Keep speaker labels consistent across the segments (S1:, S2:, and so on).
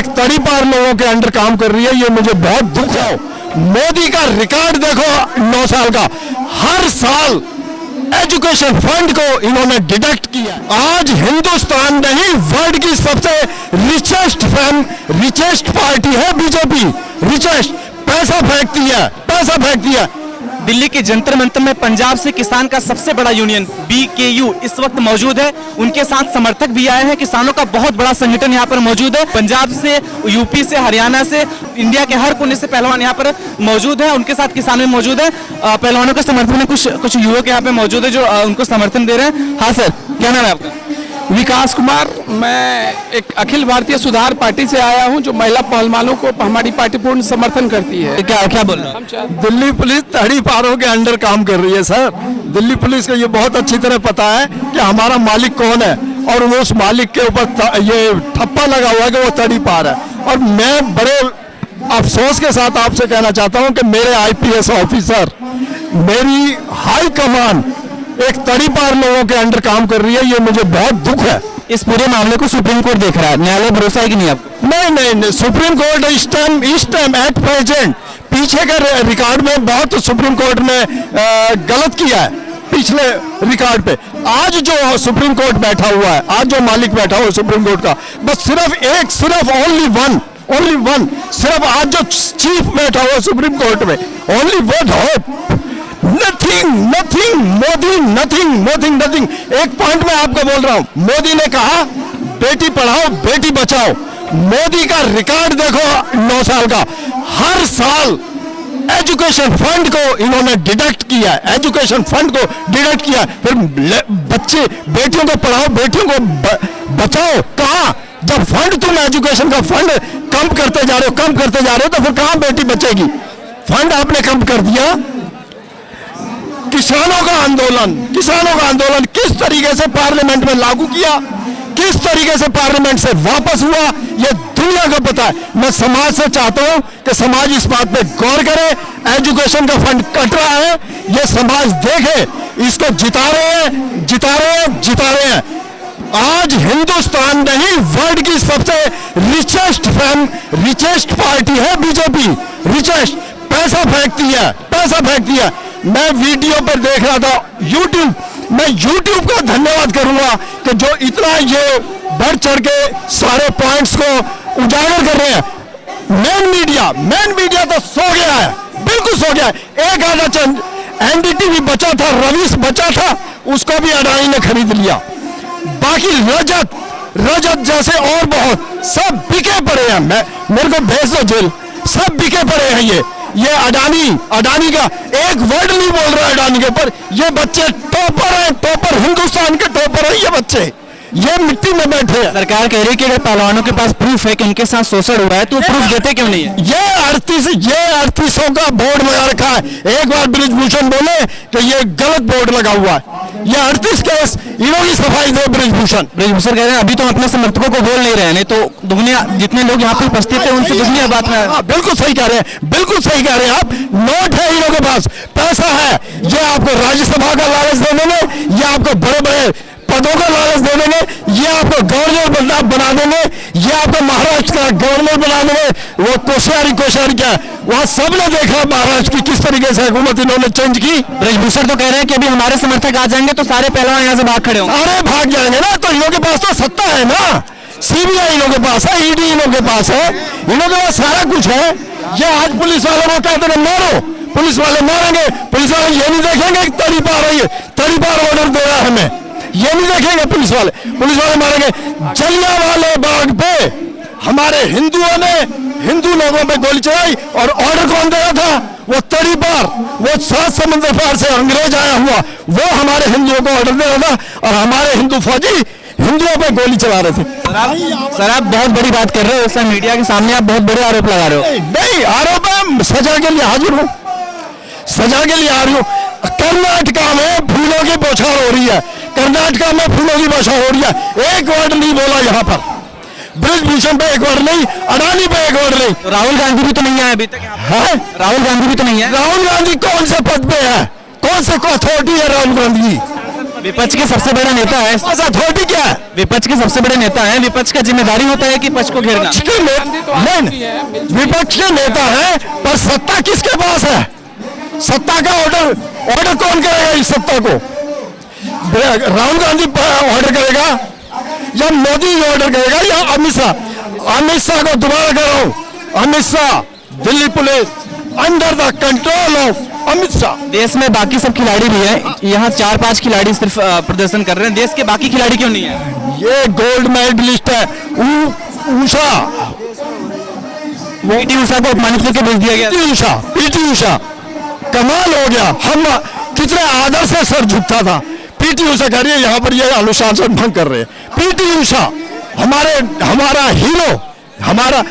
S1: तड़ी पार लोगों के अंडर काम कर रही है, ये मुझे बहुत दुख है। मोदी का रिकॉर्ड देखो 9 साल का, हर साल एजुकेशन फंड को इन्होंने डिडक्ट किया। आज हिंदुस्तान नहीं वर्ल्ड की सबसे रिचेस्ट पार्टी है बीजेपी। रिचेस्ट, पैसा फेंकती है।
S2: दिल्ली के जंतर मंतर में पंजाब से किसान का सबसे बड़ा यूनियन BKU इस वक्त मौजूद है। उनके साथ समर्थक भी आए हैं। किसानों का बहुत बड़ा संगठन यहाँ पर मौजूद है। पंजाब से, यूपी से, हरियाणा से, इंडिया के हर कोने से पहलवान यहाँ पर मौजूद है। उनके साथ किसान भी मौजूद है। पहलवानों के समर्थन में कुछ युवक यहाँ पे मौजूद है जो उनको समर्थन दे रहे हैं। हाँ सर, क्या नाम है आपका?
S3: विकास कुमार। मैं एक अखिल भारतीय सुधार पार्टी से आया हूं जो महिला पहलवानों को हमारी पार्टी पूर्ण समर्थन करती है।
S2: क्या बोल रहे हैं?
S1: दिल्ली पुलिस तड़ी पारों के अंडर काम कर रही है सर। दिल्ली पुलिस को ये बहुत अच्छी तरह पता है कि हमारा मालिक कौन है, और वो उस मालिक के ऊपर ये ठप्पा लगा हुआ है कि वो तड़ी पार है। और मैं बड़े अफसोस के साथ आपसे कहना चाहता हूं कि मेरे IPS ऑफिसर, मेरी हाई कमान एक तड़ी पार लोगों के अंडर काम कर रही है, ये मुझे बहुत दुख है।
S2: इस पूरे मामले को सुप्रीम कोर्ट देख रहा है, न्यायालय भरोसा है कि नहीं आपको?
S1: नहीं, सुप्रीम कोर्ट इस टाइम एट प्रेजेंट पीछे के रिकॉर्ड में बहुत सुप्रीम कोर्ट ने गलत किया है पिछले रिकॉर्ड पे। आज जो सुप्रीम कोर्ट बैठा हुआ है, आज जो मालिक बैठा हुआ है सुप्रीम कोर्ट का, बस सिर्फ ओनली वन, सिर्फ आज जो चीफ बैठा हुआ है सुप्रीम कोर्ट में, only one hope, nothing Modi. एक पॉइंट में आपको बोल रहा हूं, मोदी ने कहा बेटी पढ़ाओ बेटी बचाओ। मोदी का रिकॉर्ड देखो 9 साल का, हर साल एजुकेशन फंड को इन्होंने डिडक्ट किया। फिर बच्चे, बेटियों को पढ़ाओ बेटियों को बचाओ, कहां? जब फंड तुम एजुकेशन का फंड कम करते जा रहे हो तो फिर कहां बेटी बचेगी? फंड आपने कम कर दिया। किसानों का आंदोलन किस तरीके से पार्लियामेंट में लागू किया, किस तरीके से पार्लियामेंट से वापस हुआ, ये दुनिया को पता है। मैं समाज से चाहता हूं कि समाज इस बात पे गौर करे। एजुकेशन का फंड कट रहा है, ये समाज देखे, इसको जिता रहे हैं। आज हिंदुस्तान नहीं वर्ल्ड की सबसे रिचेस्ट पार्टी है बीजेपी। रिचेस्ट, पैसा फेंकती है। मैं वीडियो पर देख रहा था मैं यूट्यूब का धन्यवाद करूंगा कि जो इतना ये बढ़ चढ़ के सारे पॉइंट्स को उजागर कर रहे हैं। मेन मीडिया तो सो गया है, बिल्कुल सो गया है। एक आधा चंद NDTV बचा था, रवीश बचा था, उसको भी अडानी ने खरीद लिया। बाकी रजत जैसे और बहुत सब बिके पड़े हैं। मेरे को भेज दो जेल, सब बिके पड़े हैं। ये अडानी का एक वर्ड नहीं बोल रहा अडानी के ऊपर। ये बच्चे टॉपर हिंदुस्तान के टॉपर है ये बच्चे, ये मिट्टी में बैठे हैं।
S2: सरकार कह रही है कि अगर पहलवानों के पास प्रूफ है कि इनके साथ शोषण हुआ है तो प्रूफ देते क्यों नहीं है?
S1: ये 3800 का बोर्ड लगा रखा है। एक बार बृजभूषण बोले कि ये गलत बोर्ड लगा हुआ है। ये 38 केस, इन्होंने सफाई दे। बृजभूषण
S2: कह रहे हैं अभी तो अपने समर्थकों को बोल नहीं रहे हैं, तो दुनिया जितने लोग यहाँ पे उपस्थित है उनसे दुनिया बात में।
S1: बिल्कुल सही कह रहे हैं आप। नोट है इन लोगों के पास, पैसा है। ये आपको राज्यसभा का लालच दे देंगे, ये आपको बड़े बड़े पदों का लालच दे देंगे, ये आपको गवर्नर बना देंगे, ये आपको महाराष्ट्र का गवर्नर बना देंगे। वो कोश्यारी क्या, वहां सबने देखा महाराष्ट्र की किस तरीके से हुकूमत इन्होंने चेंज की।
S2: बृजभूषण तो कह रहे हैं कि अभी हमारे समर्थक आ जाएंगे तो सारे पहलवान यहाँ से भाग खड़े होंगे।
S1: अरे भाग जाएंगे ना, तो इन लोगों के पास तो सत्ता है ना। CBI इन लोगों के पास है, ED इन लोगों के पास है, इन लोगों के पास सारा कुछ है। ये आज पुलिस वालों को कहते हैं मारो, पुलिस वाले मारेंगे। पुलिस वाले ये नहीं देखेंगे कि तड़ी पार ऑर्डर दे रहा है हमें, ये नहीं देखेंगे। पुलिस वाले मारेंगे। जलियांवाला बाग पे हमारे हिंदुओं ने हिंदू लोगों पे गोली चलाई, और ऑर्डर कौन दे रहा था? वो तड़ी पार, वो 7 समुद्र पार से अंग्रेज आया हुआ, वो हमारे हिंदुओं को ऑर्डर दे रहा था, और हमारे हिंदू फौजी हिंदुओं पे गोली चला रहे थे।
S2: सर आप बहुत बड़ी बात कर रहे हो, सर मीडिया के सामने आप बहुत बड़े आरोप लगा रहे हो।
S1: नहीं आरोप है, सजा के लिए हाजिर हूँ। कर्नाटका में फूलों की बौछार हो रही है, एक वर्ड नहीं बोला यहाँ पर। बृजभूषण पे एक वर्ड नहीं, अडानी पे एक वर्ड नहीं।
S2: राहुल गांधी भी तो नहीं आए अभी तक है? राहुल गांधी भी तो नहीं है।
S1: राहुल गांधी कौन से पद पे है? कौन से अथॉरिटी है राहुल गांधी?
S2: विपक्ष के सबसे बड़ा नेता है,
S1: अथॉरिटी क्या है?
S2: विपक्ष के सबसे बड़े नेता हैं, विपक्ष का जिम्मेदारी होता है कि पक्ष को घेरना।
S1: नहीं, विपक्ष के नेता है, पर सत्ता किसके पास है? सत्ता का ऑर्डर कौन करेगा इस सत्ता को? राहुल गांधी ऑर्डर करेगा या मोदी ऑर्डर करेगा या अमित शाह? अमित शाह को दोबारा कर रहा हूं, Amit Shah, Delhi police under the control of Amit Shah.
S2: देश में बाकी सब खिलाड़ी भी हैं, यहाँ 4-5 खिलाड़ी सिर्फ प्रदर्शन कर रहे हैं, देश के बाकी खिलाड़ी क्यों नहीं है?
S1: ये गोल्ड मेडलिस्ट है उषा,
S2: पीटी उषा को अपमानित करके भेज दिया गया।
S1: पीटी उषा कमाल हो गया। हम कितने आदर से सर झुकता था। पीटी उषा कह रही है यहाँ पर ये अनुशासन भंग कर रहे हैं। पीटी उषा हमारा हीरो, हमारा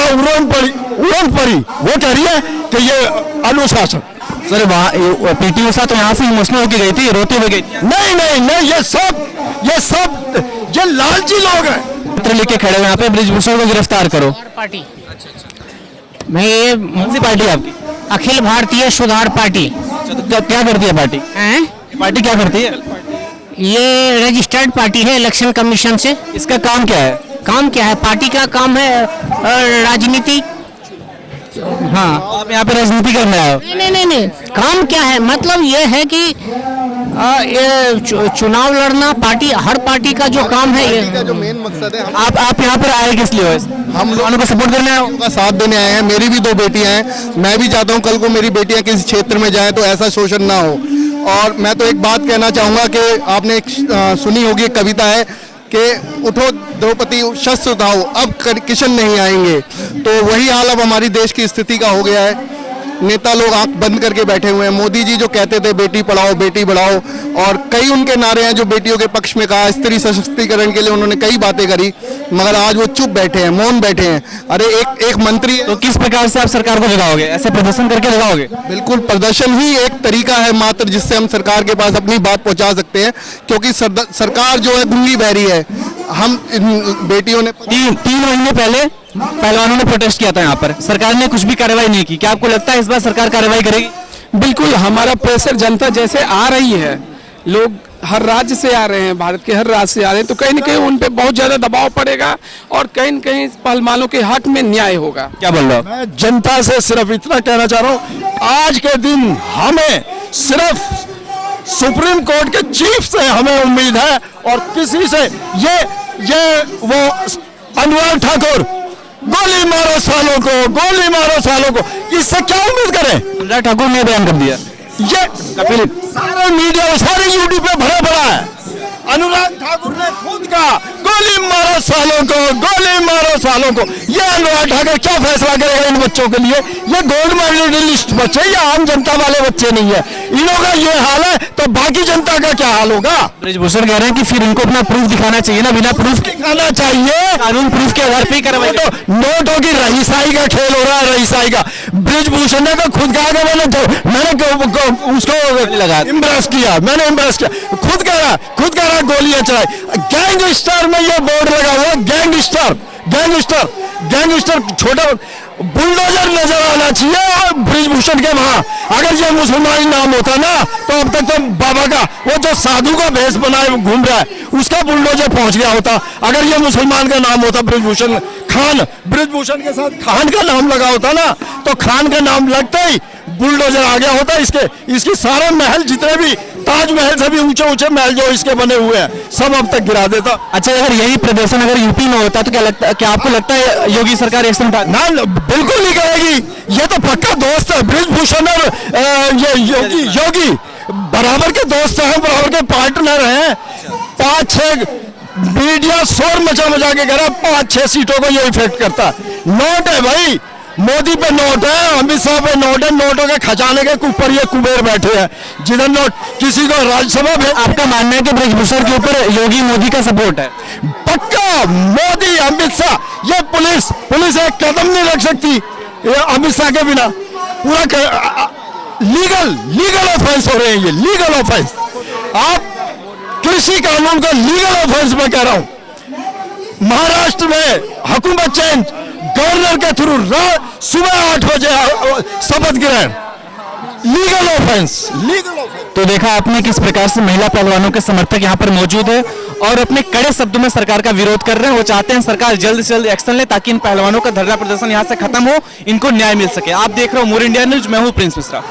S1: उड़न परी वो कह रही है कि ये अनुशासन।
S2: सर वहाँ पीटी उषा तो यहाँ से इमोशनल होकर गई थी, रोते हुए गई थी।
S1: नहीं, ये लालची लोग हैं।
S2: पत्र लिख के खड़े हुए यहाँ पे, ब्रिजभूषण को गिरफ्तार करो।
S4: पार्टी मैं ये
S2: कौन सी पार्टी है आपकी?
S4: अखिल भारतीय सुधार पार्टी
S2: क्या करती है पार्टी?
S4: हैं?
S2: पार्टी क्या करती है?
S4: ये रजिस्टर्ड पार्टी है इलेक्शन कमीशन से।
S2: इसका काम क्या है?
S4: काम क्या है? पार्टी का काम है राजनीति। हाँ,
S2: आप यहाँ पे राजनीति करने आए हो?
S4: नहीं, काम क्या है मतलब ये है कि ये चुनाव लड़ना पार्टी, हर पार्टी का जो काम है ये
S5: का जो मेन मकसद है,
S2: आप यहाँ पर आए किस लिए हो?
S5: हम लोगों
S2: को सपोर्ट करने आए हो?
S5: का साथ देने आए हैं। मेरी भी 2 बेटियां हैं, मैं भी चाहता हूं कल को मेरी बेटियां किसी क्षेत्र में जाएं तो ऐसा शोषण ना हो। और मैं तो एक बात कहना चाहूंगा कि आपने एक सुनी होगी, एक कविता है कि उठो द्रौपदी शस्त्र उठाओ, अब किशन नहीं आएंगे। तो वही हाल अब हमारी देश की स्थिति का हो गया है। नेता लोग आंख बंद करके बैठे हुए हैं। मोदी जी जो कहते थे बेटी पढ़ाओ बेटी बढ़ाओ, और कई उनके नारे हैं जो बेटियों के पक्ष में कहा, स्त्री सशक्तिकरण के लिए उन्होंने कई बातें करी, मगर आज वो चुप बैठे हैं, मौन बैठे हैं। अरे एक मंत्री,
S2: तो किस प्रकार से आप सरकार को जगाओगे? ऐसे प्रदर्शन करके जगाओगे?
S5: बिल्कुल प्रदर्शन ही एक तरीका है मात्र जिससे हम सरकार के पास अपनी बात पहुंचा सकते हैं, क्योंकि सरकार जो है गूंगी बहरी है। हम बेटियों ने
S2: 3 महीने पहले पहलवानों ने प्रोटेस्ट किया था यहाँ पर, सरकार ने कुछ भी कार्रवाई नहीं की। क्या आपको लगता है इस बार सरकार कार्रवाई करेगी?
S3: बिल्कुल, हमारा प्रेशर जनता जैसे आ रही है, लोग हर राज्य से आ रहे हैं, भारत के हर राज्य से आ रहे हैं, तो कहीं न कहीं उन पे बहुत ज्यादा दबाव पड़ेगा और कहीं न कहीं पहलवानों के हक में न्याय होगा।
S2: क्या बोल रहे हो?
S1: मैं जनता से सिर्फ इतना कहना चाह रहा हूँ, आज के दिन हमें सिर्फ सुप्रीम कोर्ट के चीफ से हमें उम्मीद है और किसी से ये वो अनुराग ठाकुर गोली मारो सालों को, इससे क्या उम्मीद करें?
S2: अनुराग ठाकुर ने बयान कर दिया।
S1: ये कपिल सारे मीडिया सारे यूट्यूब पे भरा पड़ा है। अनुराग ठाकुर ने खुद कहा गोली मारो सालों को। ये अनुराग ठाकुर क्या फैसला करेगा इन बच्चों के लिए? ये गोल्ड मेडलिस्ट बच्चे या आम जनता वाले बच्चे नहीं है। इनों का ये हाल है तो बाकी जनता का क्या हाल होगा?
S2: ब्रिजभूषण कह रहे हैं कि फिर इनको अपना प्रूफ दिखाना चाहिए ना, बिना प्रूफ
S1: दिखाना चाहिए।
S2: कानून प्रूफ के आधार पर कार्रवाई।
S1: तो नोटों की रईसाई का खेल हो रहा है, रईसाई का। ब्रिजभूषण ने तो खुद कहा कि मैंने उसको
S2: लगा
S1: इम्प्रेस किया, खुद कह रहा गोलियां चलाई। गैंगस्टर में ये बोर्ड लगा हुआ, गैंगस्टर छोटा बुलडोजर नजर आना चाहिए ब्रिजभूषण के वहां। अगर ये मुसलमान नाम होता ना तो अब तक तो बाबा का वो जो साधु का भेष बनाए घूम रहा है उसका बुलडोजर पहुंच गया होता। अगर ये मुसलमान का नाम होता ब्रिजभूषण खान, ब्रिजभूषण के साथ खान का नाम लगा होता ना तो खान का नाम लगता ही बुलडोजर आ गया होता। इसके सारे महल, जितने भी ताजमहल से भी ऊंचे महल जो इसके बने हुए हैं, सब अब तक गिरा देता।
S2: अच्छा, अगर यही प्रदर्शन अगर यूपी में होता तो क्या आपको लगता है योगी सरकार एक्शन उठा?
S1: ना, बिल्कुल नहीं करेगी। ये तो पक्का दोस्त है ब्रिजभूषण और ये योगी बराबर के दोस्त हैं, बराबर के पार्टनर हैं। 5-6 मीडिया शोर मचा के कह रहा 5-6 सीटों को ये इफेक्ट करता है। नोट है भाई, मोदी पे नोट है, अमित शाह पे नोट है, नोटों के खजाने के ऊपर ये कुबेर बैठे हैं जिधर नोट किसी को राज्यसभा में।
S2: आपका मानना है कि ब्रिजभूषण के ऊपर योगी मोदी का सपोर्ट है?
S1: पक्का मोदी अमित शाह, ये पुलिस एक कदम नहीं रख सकती ये अमित शाह के बिना। पूरा लीगल ऑफेंस हो रहे हैं, ये लीगल ऑफेंस। आप कृषि कानून को लीगल ऑफेंस में कह रहा हूं। महाराष्ट्र में हुकूमत चेंज, गवर्नर के थ्रू सुबह 8 बजे शपथ ग्रहण, लीगल ऑफेंस।
S2: तो देखा आपने किस प्रकार से महिला पहलवानों के समर्थक यहाँ पर मौजूद है और अपने कड़े शब्दों में सरकार का विरोध कर रहे हैं। वो चाहते हैं सरकार जल्द से जल्द एक्शन ले ताकि इन पहलवानों का धरना प्रदर्शन यहाँ से खत्म हो, इनको न्याय मिल सके। आप देख रहे हो मोर इंडिया न्यूज, मैं हूँ प्रिंस मिश्रा।